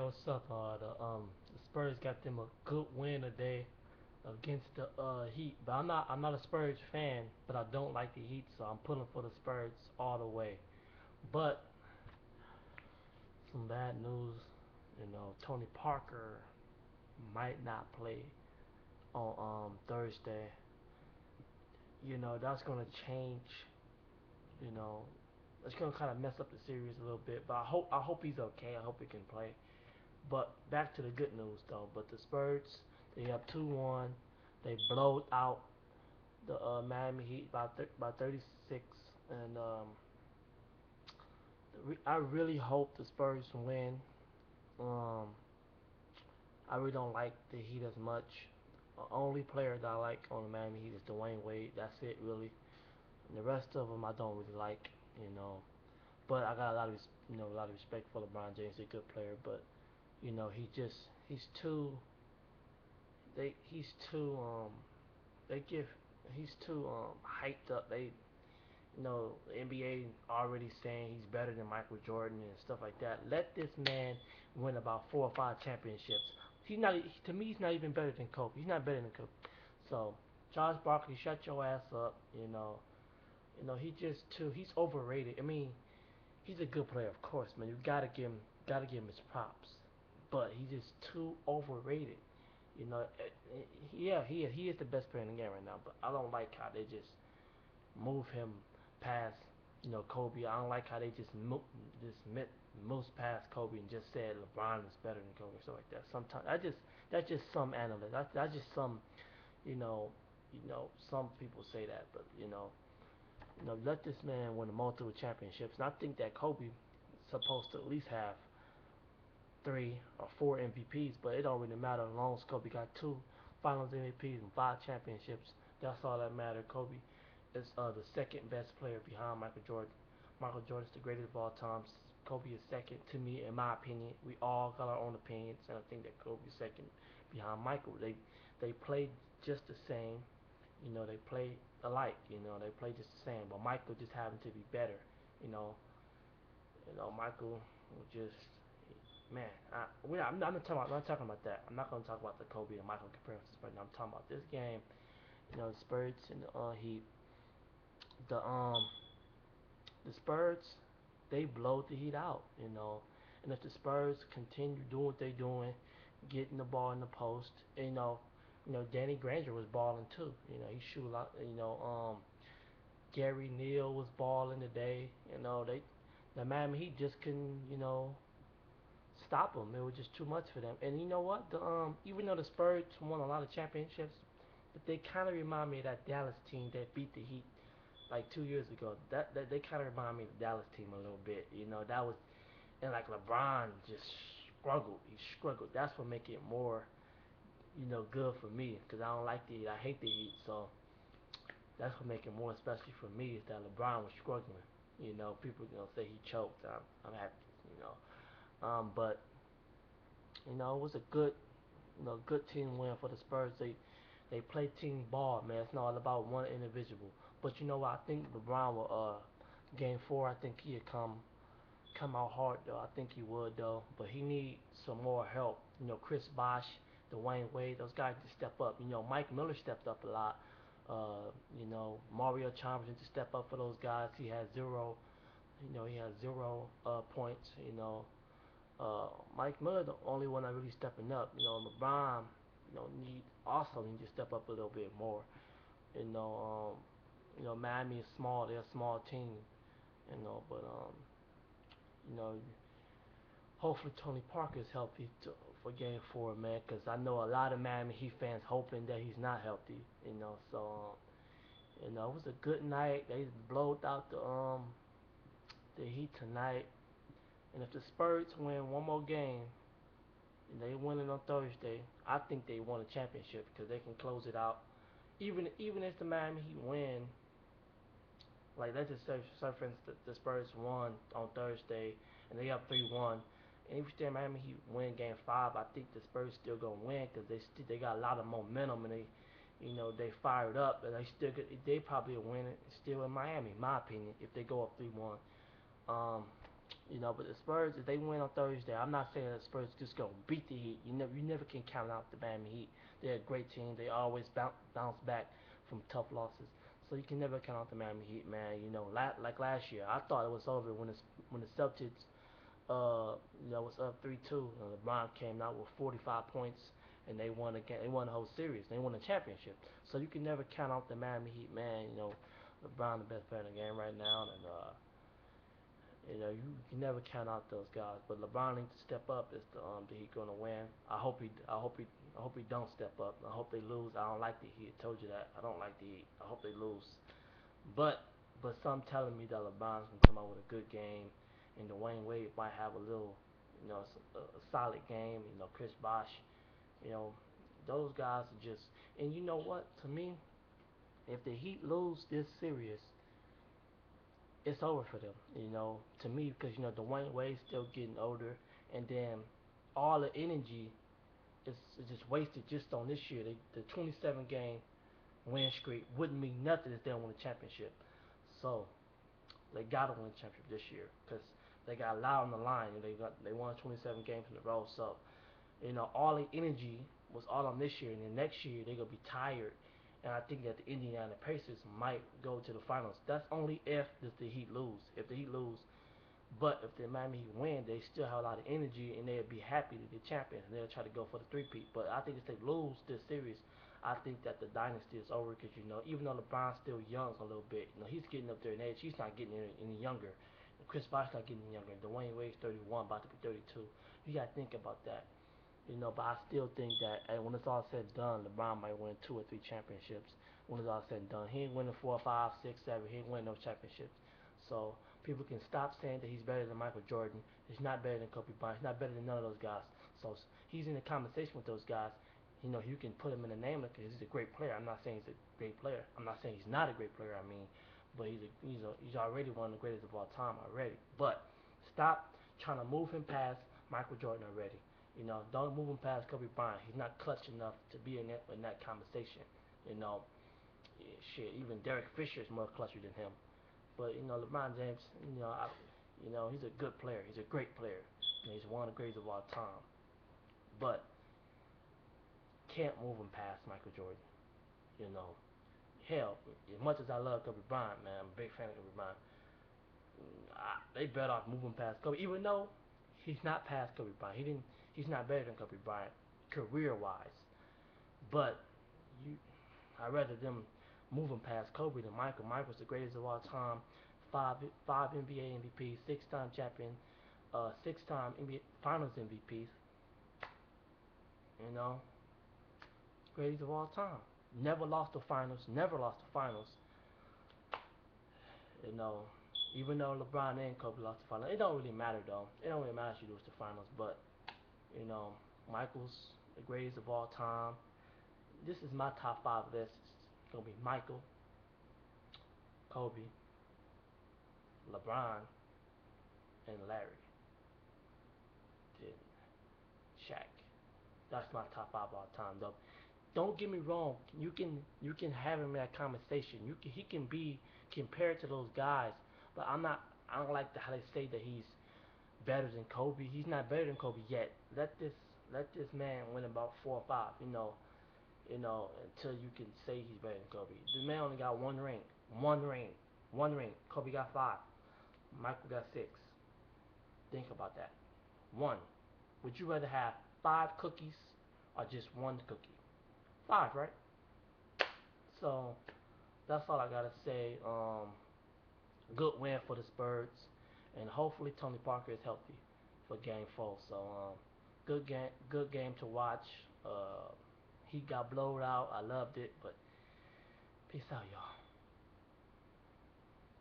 what's up? The Spurs got them a good win today against the Heat. But I'm not a Spurs fan, but I don't like the Heat, so I'm pulling for the Spurs all the way. But some bad news, Tony Parker might not play on Thursday. That's gonna change. You know, it's gonna kind of mess up the series a little bit. But I hope he's okay. I hope he can play. But back to the good news though. But the Spurs, they up 2-1. They blowed out the Miami Heat by 36, and I really hope the Spurs win. Um, I really don't like the Heat as much. The only player that I like on the Miami Heat is Dwayne Wade. That's it really. And the rest of them I don't really like. You know, but I got a lot of respect for LeBron James. He's a good player, but he's too he's too they give he's too hyped up. The NBA already saying he's better than Michael Jordan and stuff like that. Let this man win about 4 or 5 championships. To me, he's not even better than Kobe. He's not better than Kobe. So, Charles Barkley, shut your ass up. He's overrated. I mean, he's a good player, of course, man. You gotta give him his props. But he's just too overrated. Yeah, he is the best player in the game right now. But I don't like how they just move him past Kobe. I don't like how they moves past Kobe and just said LeBron is better than Kobe, stuff like that. Sometimes that's just some analyst. That's just some you know some people say that, but let this man win multiple championships. And I think that Kobe is supposed to at least have 3 or 4 MVPs, but it don't really matter as long as Kobe got 2 Finals MVPs and 5 championships. That's all that matters. Kobe is the second best player behind Michael Jordan. Michael Jordan's the greatest of all time. Kobe is second to me, in my opinion. We all got our own opinions, and I think that Kobe's second behind Michael. They play just the same. They play alike. They play just the same. But Michael just happened to be better. You know, Michael was just man. I'm not talking about that. I'm not gonna talk about the Kobe and Michael comparisons right now. I'm talking about this game. The Spurs and the Heat. The the Spurs, they blow the Heat out. And if the Spurs continue doing what they're doing, getting the ball in the post, Danny Granger was balling too. He shoot a lot. Gary Neal was balling today. The Miami Heat just couldn't, stop them. It was just too much for them. And you know what? Even though the Spurs won a lot of championships, but they kind of remind me of that Dallas team that beat the Heat like 2 years ago. That they kind of remind me of the Dallas team a little bit. That was and like LeBron just struggled. He struggled. That's what make it more good for me because I don't like the Heat. I hate the Heat. So that's what make it more especially for me is that LeBron was struggling. People say he choked. I'm happy. But it was a good team win for the Spurs. They play team ball, man. It's not all about one individual. But you know what? I think LeBron will game 4. I think he'll come out hard though. I think he would though. But he needs some more help. Chris Bosh, Dwayne Wade, those guys to step up. Mike Miller stepped up a lot. Mario Chalmers needs to step up for those guys. He has zero. He has zero points. Mike Miller, the only one that really stepping up. LeBron, need to step up a little bit more. Miami is small. They're a small team. But hopefully Tony Parker is healthy for Game 4, man. Because I know a lot of Miami Heat fans hoping that he's not healthy. So it was a good night. They blowed out the Heat tonight. And if the Spurs win one more game, and they win it on Thursday, I think they won a championship because they can close it out. Even if the Miami Heat win, like let's just say for instance the Spurs won on Thursday and they up 3-1, and if the Miami Heat win Game 5, I think the Spurs still gonna win because they got a lot of momentum and they fired up and they probably will win it still in Miami, in my opinion, if they go up 3-1. Um, But the Spurs, if they win on Thursday, I'm not saying the Spurs just gonna beat the Heat. You never can count out the Miami Heat. They're a great team. They always bounce back from tough losses. So you can never count out the Miami Heat, man. Like last year, I thought it was over when the Celtics, was up 3-2. LeBron came out with 45 points, and they won again. They won the whole series. They won the championship. So you can never count out the Miami Heat, man. LeBron the best player in the game right now, and you can never count out those guys. But LeBron needs to step up. Is the Heat gonna win? I hope he don't step up. I hope they lose. I don't like the Heat. I told you that. I don't like the Heat. I hope they lose. But some telling me that LeBron's gonna come out with a good game, and Dwayne Wade might have a little, a solid game. Chris Bosh. You know, those guys are just. And you know what? To me, if the Heat lose this series, it's over for them. To me, because Dwayne Wade's still getting older, and then all the energy is just wasted just on this year. The 27 game win streak wouldn't mean nothing if they don't win a championship. So they gotta win a championship this year because they got a lot on the line. They won 27 games in a row. So all the energy was all on this year, and then next year they're gonna be tired. And I think that the Indiana Pacers might go to the finals. That's only if the Heat lose. If the Heat lose, but if the Miami Heat win, they still have a lot of energy, and they'll be happy to be champions, and they'll try to go for the three-peat. But I think if they lose this series, I think that the dynasty is over because even though LeBron's still young a little bit, he's getting up there in age. He's not getting any younger. Chris Bosh's not getting any younger. Dwayne Wade's 31, about to be 32. You got to think about that. But I still think that when it's all said and done, LeBron might win 2 or 3 championships. When it's all said and done, he ain't winning 4, 5, 6, 7. He ain't winning no championships. So people can stop saying that he's better than Michael Jordan. He's not better than Kobe Bryant. He's not better than none of those guys. So he's in the conversation with those guys. You can put him in the name because he's a great player. I'm not saying he's a great player. I'm not saying he's not a great player. But he's already one of the greatest of all time already. But stop trying to move him past Michael Jordan already. Don't move him past Kobe Bryant. He's not clutch enough to be in that conversation. You know, shit. Even Derek Fisher is more clutcher than him. But LeBron James, he's a good player. He's a great player. He's one of the greatest of all time. But can't move him past Michael Jordan. You know, hell, as much as I love Kobe Bryant, man, I'm a big fan of Kobe Bryant. They better off moving past Kobe, even though he's not past Kobe Bryant. He's not better than Kobe Bryant career wise. But you, I'd rather them moving past Kobe than Michael. Michael's the greatest of all time. Five NBA MVPs, 6-time champion, 6-time NBA Finals MVPs. You know, greatest of all time. Never lost the finals. Never lost the finals. You know, even though LeBron and Kobe lost the finals, it don't really matter though. It don't really matter if you lose the finals. But Michael's the greatest of all time. This is my top 5 list. It's gonna be Michael, Kobe, LeBron, and Larry. Then Shaq. That's my top 5 all time though. Don't get me wrong. You can have him in that conversation. He can be compared to those guys, but I'm not. I don't like how they say that he's better than Kobe. He's not better than Kobe yet. Let this man win about 4 or 5. Until you can say he's better than Kobe. The man only got one ring. One ring. One ring. Kobe got 5. Michael got 6. Think about that. One. Would you rather have 5 cookies or just one cookie? 5, right? So that's all I gotta say. Good win for the Spurs, and hopefully Tony Parker is healthy for Game 4. So good game to watch. He got blowed out. I loved it, but peace out, y'all.